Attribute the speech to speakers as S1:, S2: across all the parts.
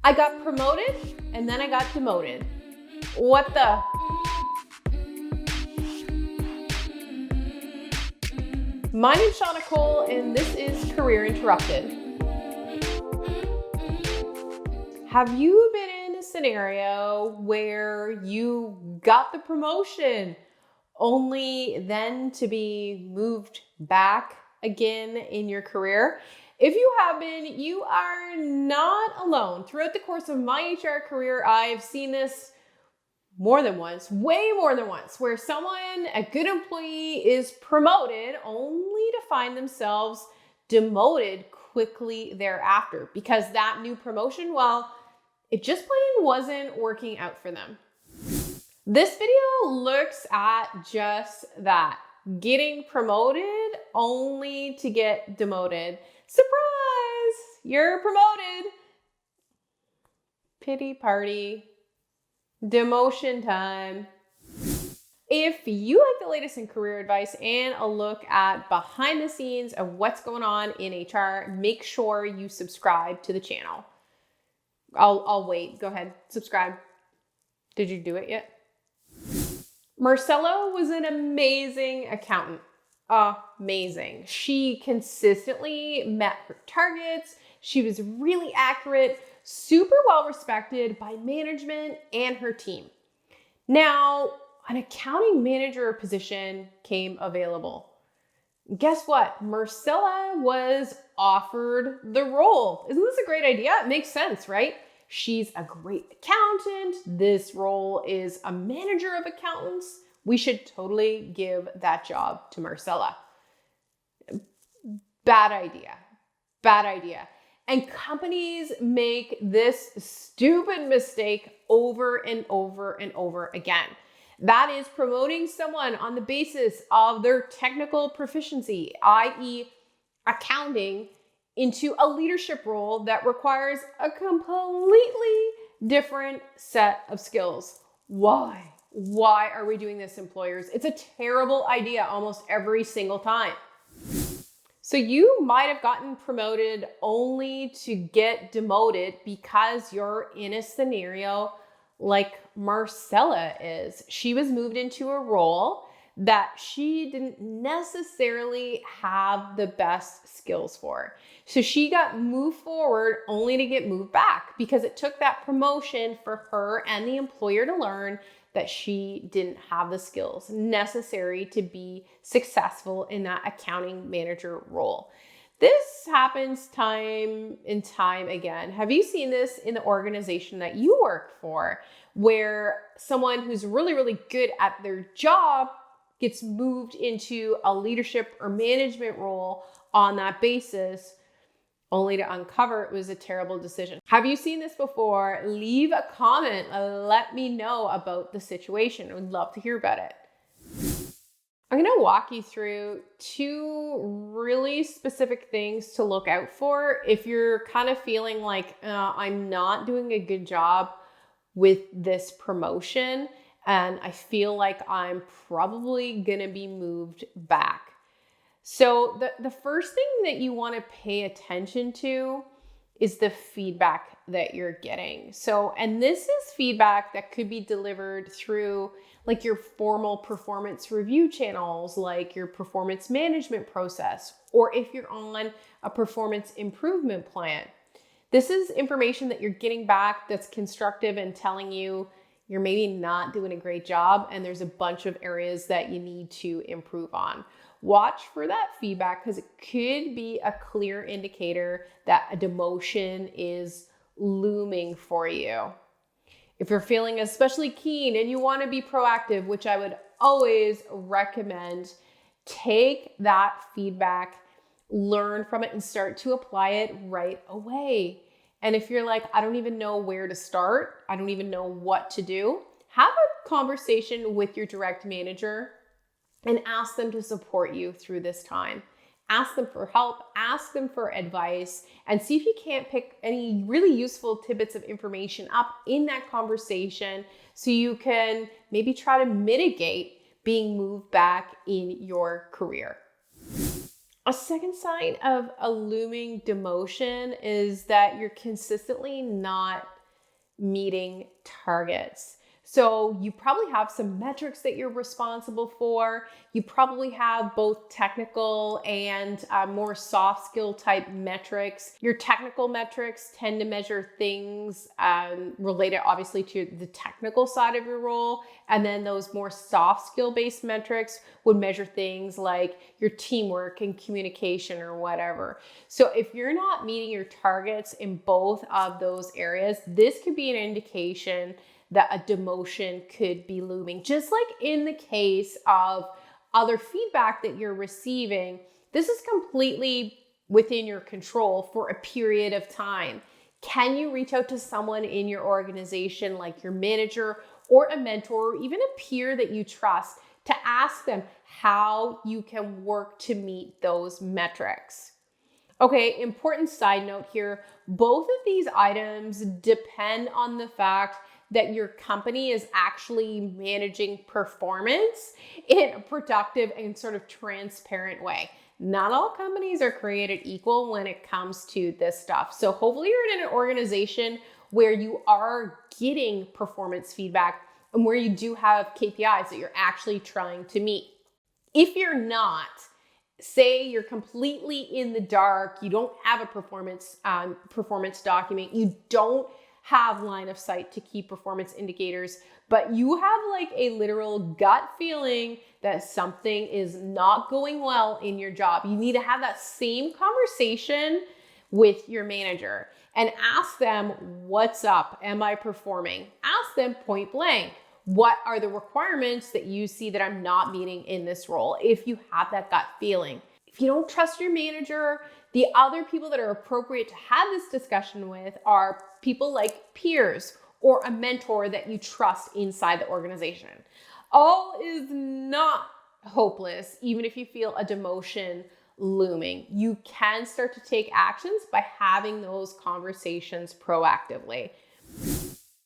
S1: I got promoted and then I got demoted. What the? My name's Shauna Cole and this is Career Interrupted. Have you been in a scenario where you got the promotion only then to be moved back again in your career? If you have been, you are not alone. Throughout the course of my HR career, I've seen this more than once, way more than once, where someone, a good employee, is promoted only to find themselves demoted quickly thereafter because that new promotion, well, it just plain wasn't working out for them. This video looks at just that, getting promoted only to get demoted. Surprise! You're promoted. Pity party. Demotion time. If you like the latest in career advice and a look at behind the scenes of what's going on in HR, make sure you subscribe to the channel. I'll wait. Go ahead. Subscribe. Did you do it yet? Marcella was an amazing accountant. Amazing. She consistently met her targets. She was really accurate, super well respected by management and her team. Now, an accounting manager position came available. Guess what? Marcella was offered the role. Isn't this a great idea? It makes sense, right? She's a great accountant. This role is a manager of accountants. We should totally give that job to Marcella. Bad idea. Bad idea. And companies make this stupid mistake over and over and over again. That is promoting someone on the basis of their technical proficiency, i.e., accounting, into a leadership role that requires a completely different set of skills. Why? Why are we doing this, employers? It's a terrible idea almost every single time. So you might have gotten promoted only to get demoted because you're in a scenario like Marcella is. She was moved into a role that she didn't necessarily have the best skills for. So she got moved forward only to get moved back because it took that promotion for her and the employer to learn that she didn't have the skills necessary to be successful in that accounting manager role. This happens time and time again. Have you seen this in the organization that you work for, where someone who's really, really good at their job gets moved into a leadership or management role on that basis, only to uncover it was a terrible decision? Have you seen this before? Leave a comment. Let me know about the situation. I would love to hear about it. I'm going to walk you through two really specific things to look out for if you're kind of feeling like I'm not doing a good job with this promotion and I feel like I'm probably going to be moved back. So the first thing that you want to pay attention to is the feedback that you're getting. So, and this is feedback that could be delivered through like your formal performance review channels, like your performance management process, or if you're on a performance improvement plan. This is information that you're getting back that's constructive and telling you you're maybe not doing a great job and there's a bunch of areas that you need to improve on. Watch for that feedback because it could be a clear indicator that a demotion is looming for you. If you're feeling especially keen and you want to be proactive, which I would always recommend, take that feedback, learn from it, and start to apply it right away. And if you're like, I don't even know where to start, I don't even know what to do, have a conversation with your direct manager and ask them to support you through this time. Ask them for help, ask them for advice, and see if you can't pick any really useful tidbits of information up in that conversation so you can maybe try to mitigate being moved back in your career. A second sign of a looming demotion is that you're consistently not meeting targets. So you probably have some metrics that you're responsible for. You probably have both technical and more soft skill type metrics. Your technical metrics tend to measure things related obviously to the technical side of your role. And then those more soft skill based metrics would measure things like your teamwork and communication or whatever. So if you're not meeting your targets in both of those areas, this could be an indication that a demotion could be looming. Just like in the case of other feedback that you're receiving, this is completely within your control for a period of time. Can you reach out to someone in your organization, like your manager or a mentor, or even a peer that you trust, to ask them how you can work to meet those metrics? Okay, important side note here. Both of these items depend on the fact that your company is actually managing performance in a productive and sort of transparent way. Not all companies are created equal when it comes to this stuff. So hopefully you're in an organization where you are getting performance feedback and where you do have KPIs that you're actually trying to meet. If you're not, say you're completely in the dark, you don't have a performance document, you don't have line of sight to key performance indicators, but you have like a literal gut feeling that something is not going well in your job, you need to have that same conversation with your manager and ask them, what's up? Am I performing? Ask them point blank, what are the requirements that you see that I'm not meeting in this role? If you have that gut feeling. If you don't trust your manager, the other people that are appropriate to have this discussion with are people like peers or a mentor that you trust inside the organization. All is not hopeless, even if you feel a demotion looming. You can start to take actions by having those conversations proactively.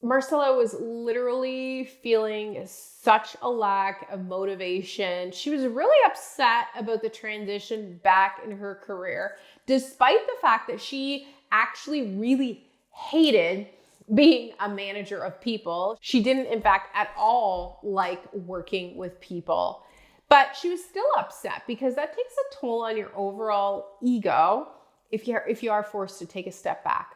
S1: Marcella was literally feeling such a lack of motivation. She was really upset about the transition back in her career, despite the fact that she actually really hated being a manager of people. She didn't, in fact, at all like working with people. But she was still upset because that takes a toll on your overall ego if you are forced to take a step back.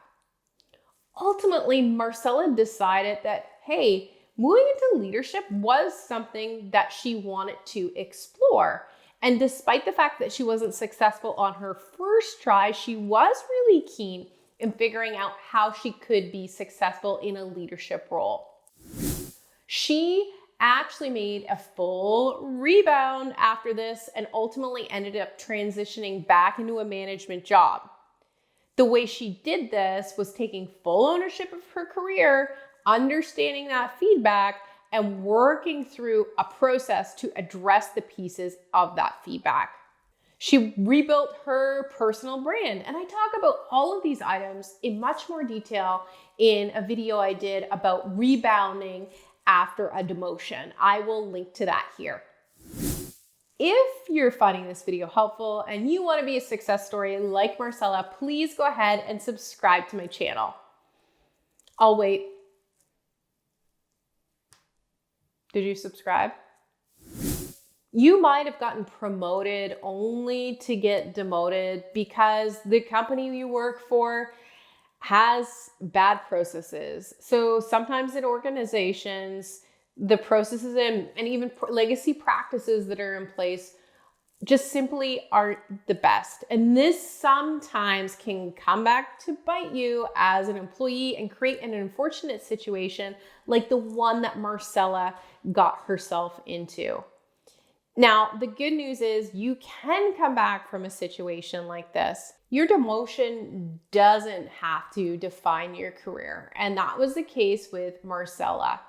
S1: Ultimately, Marcella decided that, hey, moving into leadership was something that she wanted to explore. And despite the fact that she wasn't successful on her first try, she was really keen in figuring out how she could be successful in a leadership role. She actually made a full rebound after this and ultimately ended up transitioning back into a management job. The way she did this was taking full ownership of her career, understanding that feedback, and working through a process to address the pieces of that feedback. She rebuilt her personal brand, and I talk about all of these items in much more detail in a video I did about rebounding after a demotion. I will link to that here. If you're finding this video helpful and you want to be a success story like Marcella, please go ahead and subscribe to my channel. I'll wait. Did you subscribe? You might have gotten promoted only to get demoted because the company you work for has bad processes. So sometimes in organizations, the processes and even legacy practices that are in place just simply aren't the best. And this sometimes can come back to bite you as an employee and create an unfortunate situation like the one that Marcella got herself into. Now, the good news is you can come back from a situation like this. Your demotion doesn't have to define your career. And that was the case with Marcella.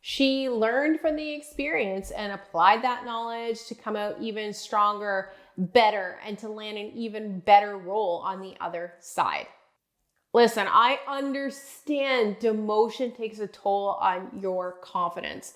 S1: She learned from the experience and applied that knowledge to come out even stronger, better, and to land an even better role on the other side. Listen, I understand demotion takes a toll on your confidence.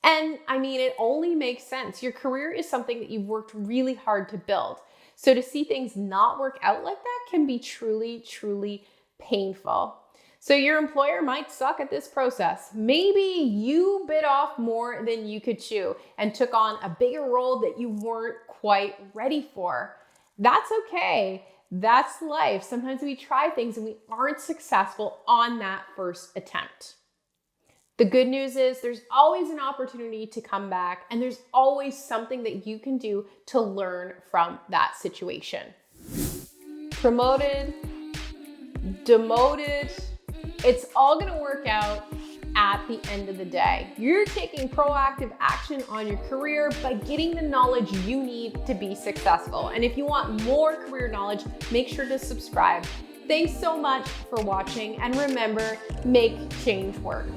S1: And I mean, it only makes sense. Your career is something that you've worked really hard to build. So to see things not work out like that can be truly, truly painful. So your employer might suck at this process. Maybe you bit off more than you could chew and took on a bigger role that you weren't quite ready for. That's okay. That's life. Sometimes we try things and we aren't successful on that first attempt. The good news is there's always an opportunity to come back, and there's always something that you can do to learn from that situation. Promoted, demoted, it's all gonna work out at the end of the day. You're taking proactive action on your career by getting the knowledge you need to be successful. And if you want more career knowledge, make sure to subscribe. Thanks so much for watching, and remember, make change work.